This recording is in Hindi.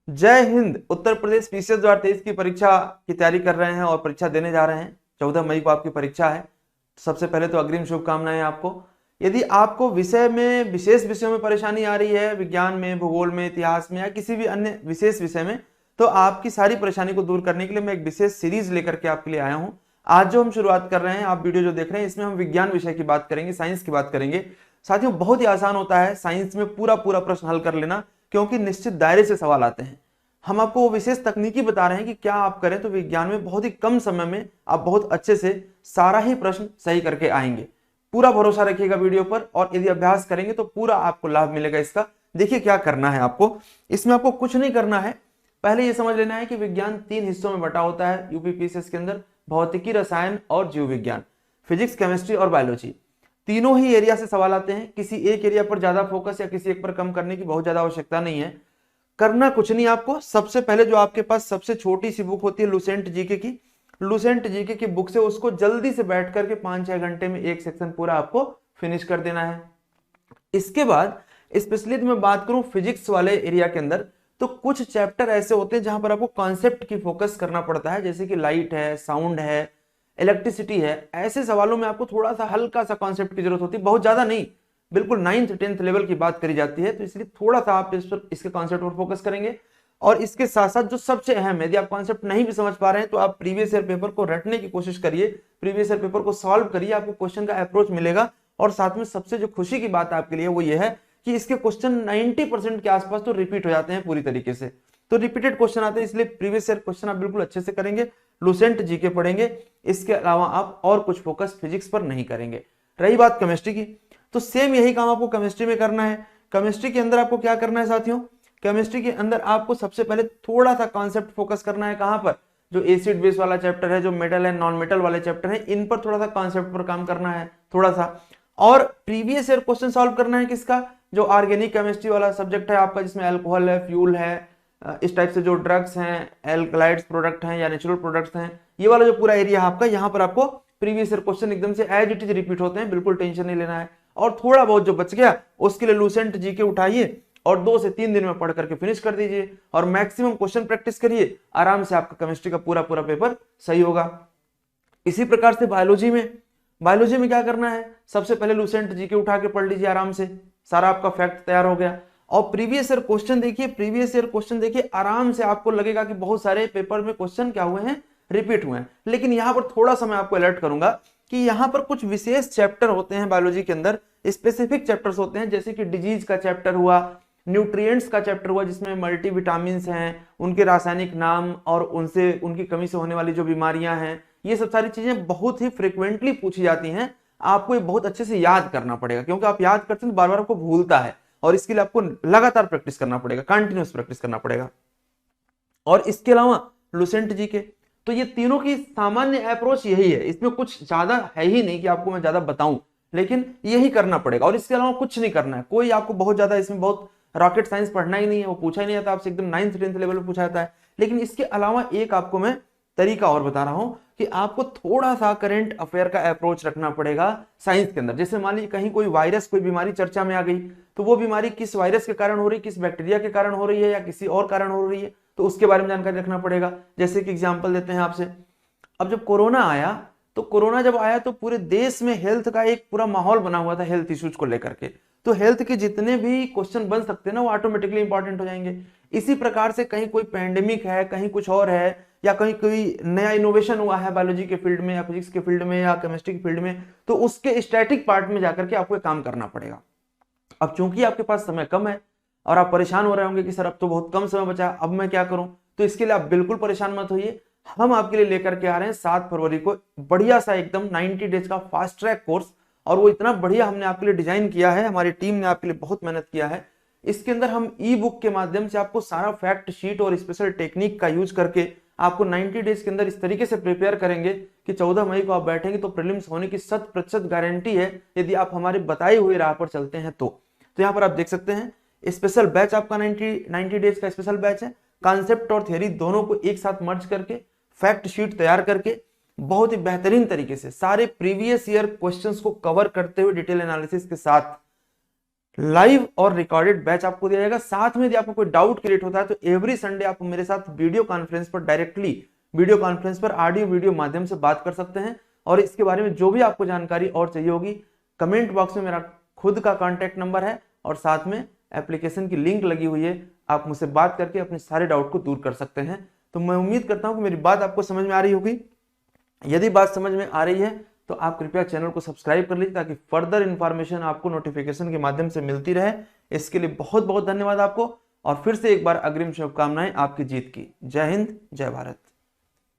जय हिंद। उत्तर प्रदेश पीसीएस 2023 की परीक्षा की तैयारी कर रहे हैं और परीक्षा देने जा रहे हैं। 14 मई को आपकी परीक्षा है। सबसे पहले तो अग्रिम शुभकामनाएं आपको। यदि आपको विषय में विशेष विषयों में परेशानी आ रही है, विज्ञान में, भूगोल में, इतिहास में या किसी भी अन्य विशेष विषय में, तो आपकी सारी परेशानी को दूर करने के लिए मैं एक विशेष सीरीज लेकर के आपके लिए आया हूं। आज जो हम शुरुआत कर रहे हैं, आप वीडियो जो देख रहे हैं, इसमें हम विज्ञान विषय की बात करेंगे, साइंस की बात करेंगे। साथियों, बहुत ही आसान होता है साइंस में पूरा पूरा प्रश्न हल कर लेना, क्योंकि निश्चित दायरे से सवाल आते हैं। हम आपको वो विशेष तकनीकी बता रहे हैं कि क्या आप करें तो विज्ञान में बहुत ही कम समय में आप बहुत अच्छे से सारा ही प्रश्न सही करके आएंगे। पूरा भरोसा रखिएगा वीडियो पर, और यदि अभ्यास करेंगे तो पूरा आपको लाभ मिलेगा इसका। देखिए क्या करना है आपको। इसमें आपको कुछ नहीं करना है। पहले ये समझ लेना है कि विज्ञान 3 हिस्सों में बटा होता है यूपीपीसीएस के अंदर: भौतिकी, रसायन और जीव विज्ञान, फिजिक्स, केमिस्ट्री और बायोलॉजी। तीनों ही एरिया से सवाल आते हैं। किसी एक एरिया पर ज्यादा फोकस या किसी एक पर कम करने की बहुत ज्यादा आवश्यकता नहीं है। करना कुछ नहीं आपको। सबसे पहले जो आपके पास सबसे छोटी सी बुक होती है लुसेंट जीके की, लुसेंट जीके की बुक से उसको जल्दी से बैठ करके 5-6 घंटे में एक सेक्शन पूरा आपको फिनिश कर देना है। इसके बाद स्पेशली मैं बात करूं फिजिक्स वाले एरिया के अंदर, तो कुछ चैप्टर ऐसे होते हैं जहां पर आपको कॉन्सेप्ट की फोकस करना पड़ता है, जैसे कि लाइट है, साउंड है, इलेक्ट्रिसिटी है। ऐसे सवालों में आपको थोड़ा सा हल्का सा कॉन्सेप्ट की जरूरत होती है, बहुत ज्यादा नहीं, बिल्कुल 9th-10th लेवल की बात करी जाती है। तो इसलिए थोड़ा सा आप इस पर, इसके कॉन्सेप्ट पर फोकस करेंगे। और इसके साथ साथ जो सबसे अहम है, यदि आप कॉन्सेप्ट नहीं भी समझ पा रहे हैं तो आप प्रीवियस ईयर पेपर को रटने की कोशिश करिए, प्रीवियस ईयर पेपर को सॉल्व करिए, आपको क्वेश्चन का अप्रोच मिलेगा। और साथ में सबसे जो खुशी की बात आपके लिए वो ये है कि इसके क्वेश्चन 90% के आसपास तो रिपीट हो जाते हैं पूरी तरीके से। तो रिपीटेड क्वेश्चन आते हैं, इसलिए प्रीवियस ईयर क्वेश्चन आप बिल्कुल अच्छे से करेंगे, लुसेंट जीके पढ़ेंगे। इसके अलावा आप और कुछ फोकस फिजिक्स पर नहीं करेंगे। रही बात केमिस्ट्री की, तो सेम यही काम आपको केमिस्ट्री में करना है। केमिस्ट्री के अंदर आपको क्या करना है साथियों, केमिस्ट्री के अंदर आपको सबसे पहले थोड़ा सा कॉन्सेप्ट फोकस करना है। कहां पर? जो एसिड बेस वाला चैप्टर है, जो मेटल एंड नॉन मेटल वाले चैप्टर है, इन पर थोड़ा सा कॉन्सेप्ट पर काम करना है थोड़ा सा। और प्रीवियस ईयर क्वेश्चन सॉल्व करना है किसका? जो ऑर्गेनिक केमिस्ट्री वाला सब्जेक्ट है आपका, जिसमें अल्कोहल है, फ्यूल है, इस टाइप से जो ड्रग्स हैं, एल्कलाइड्स प्रोडक्ट हैं या नेचुरल प्रोडक्ट्स हैं, ये वाला जो पूरा एरिया है आपका, यहाँ पर आपको प्रीवियस ईयर क्वेश्चन एकदम से एज इट इज रिपीट होते हैं, बिल्कुल टेंशन नहीं लेना है। और थोड़ा बहुत जो बच गया उसके लिए लुसेंट जीके उठाइए और 2 से 3 दिन में पढ़ करके फिनिश कर दीजिए, और मैक्सिमम क्वेश्चन प्रैक्टिस करिए। आराम से आपका केमिस्ट्री का पूरा पूरा पेपर सही होगा। इसी प्रकार से बायोलॉजी में क्या करना है? सबसे पहले लुसेंट जीके उठा के पढ़ लीजिए आराम से, सारा आपका फैक्ट तैयार हो गया। और प्रीवियस ईयर क्वेश्चन देखिए, प्रीवियस ईयर क्वेश्चन देखिए, आराम से आपको लगेगा कि बहुत सारे पेपर में क्वेश्चन क्या हुए हैं, रिपीट हुए हैं। लेकिन यहां पर थोड़ा सा मैं आपको अलर्ट करूंगा कि यहां पर कुछ विशेष चैप्टर होते हैं बायोलॉजी के अंदर, स्पेसिफिक चैप्टर्स होते हैं, जैसे कि डिजीज का चैप्टर हुआ, न्यूट्रिएंट्स का चैप्टर हुआ, जिसमें मल्टीविटामिन्स हैं, उनके रासायनिक नाम और उनसे, उनकी कमी से होने वाली जो बीमारियां हैं, ये सब सारी चीजें बहुत ही फ्रिक्वेंटली पूछी जाती हैं। आपको ये बहुत अच्छे से याद करना पड़ेगा, क्योंकि आप याद करते हैं तो बार बार आपको भूलता है, और इसके लिए आपको लगातार प्रैक्टिस करना पड़ेगा, कंटिन्यूस प्रैक्टिस करना पड़ेगा। और इसके अलावा लुसेंट जी के, तो ये तीनों की सामान्य अप्रोच यही है, इसमें कुछ ज्यादा है ही नहीं कि आपको मैं ज्यादा बताऊं, लेकिन यही करना पड़ेगा। और इसके अलावा कुछ नहीं करना है, कोई आपको बहुत ज्यादा इसमें बहुत रॉकेट साइंस पढ़ना ही नहीं है, वो पूछा ही नहीं जाता आपसे, एकदम 9th-10th लेवल में पूछा जाता है। लेकिन इसके अलावा एक आपको मैं तरीका और बता रहा हूं कि आपको थोड़ा सा करंट अफेयर का अप्रोच रखना पड़ेगा साइंस के अंदर। जैसे मान लीजिए कहीं कोई वायरस, कोई बीमारी चर्चा में आ गई, तो वो बीमारी किस वायरस के कारण हो रही है, किस बैक्टीरिया के कारण हो रही है, या किसी और कारण हो रही है, तो उसके बारे में जानकारी रखना पड़ेगा। जैसे कि एग्जांपल देते हैं आपसे, अब जब कोरोना आया, तो कोरोना जब आया तो पूरे देश में हेल्थ का एक पूरा माहौल बना हुआ था हेल्थ इश्यूज को लेकर के, तो हेल्थ के जितने भी क्वेश्चन बन सकते हैं ना, वो ऑटोमेटिकली इंपॉर्टेंट हो जाएंगे। इसी प्रकार से कहीं कोई पैंडेमिक है, कहीं कुछ और है, या कहीं कोई नया इनोवेशन हुआ है बायोलॉजी के फील्ड में या फिजिक्स के फील्ड में या केमिस्ट्री के फील्ड में, तो उसके स्टैटिक पार्ट में जाकर के आपको काम करना पड़ेगा। अब चूंकि आपके पास समय कम है और आप परेशान हो रहे होंगे कि सर अब तो बहुत कम समय बचा, अब मैं क्या करूं, तो इसके लिए आप बिल्कुल परेशान मत होइए। हम आपके लिए लेकर के आ रहे हैं 7 फरवरी को बढ़िया सा एकदम 90 डेज का फास्ट ट्रैक कोर्स, और वो इतना बढ़िया हमने आपके लिए डिजाइन किया है, हमारी टीम ने आपके लिए बहुत मेहनत किया है। इसके अंदर हम ई बुक के माध्यम से आपको सारा फैक्ट शीट और स्पेशल टेक्निक का यूज करके आपको 90 डेज के अंदर इस तरीके से प्रिपेयर करेंगे कि 14 मई को आप बैठेंगे तो प्रीलिम्स होने की 100% गारंटी है, यदि आप हमारे बताए हुए राह पर चलते हैं तो यहाँ पर आप देख सकते हैं स्पेशल बैच आपका 90 डेज का स्पेशल बैच है। कॉन्सेप्ट और थ्योरी दोनों को एक साथ मर्ज करके, फैक्ट शीट तैयार करके, बहुत ही बेहतरीन तरीके से सारे प्रीवियस ईयर क्वेश्चंस को कवर करते हुए डिटेल एनालिसिस के साथ लाइव और रिकॉर्डेड बैच आपको दिया जाएगा। साथ में यदि आपको कोई डाउट क्रिएट होता है तो एवरी संडे आप मेरे साथ वीडियो कॉन्फ्रेंस पर डायरेक्टली वीडियो कॉन्फ्रेंस पर ऑडियो वीडियो माध्यम से बात कर सकते हैं। और इसके बारे में जो भी आपको जानकारी और चाहिए होगी, कमेंट बॉक्स में मेरा खुद का कॉन्टैक्ट नंबर है और साथ में एप्लीकेशन की लिंक लगी हुई है, आप मुझसे बात करके अपने सारे डाउट को दूर कर सकते हैं। तो मैं उम्मीद करता हूं कि मेरी बात आपको समझ में आ रही होगी। यदि बात समझ में आ रही है तो आप कृपया चैनल को सब्सक्राइब कर लीजिए ताकि फर्दर इंफॉर्मेशन आपको नोटिफिकेशन के माध्यम से मिलती रहे। इसके लिए बहुत बहुत धन्यवाद आपको, और फिर से एक बार अग्रिम शुभकामनाएं आपकी जीत की। जय हिंद, जय भारत।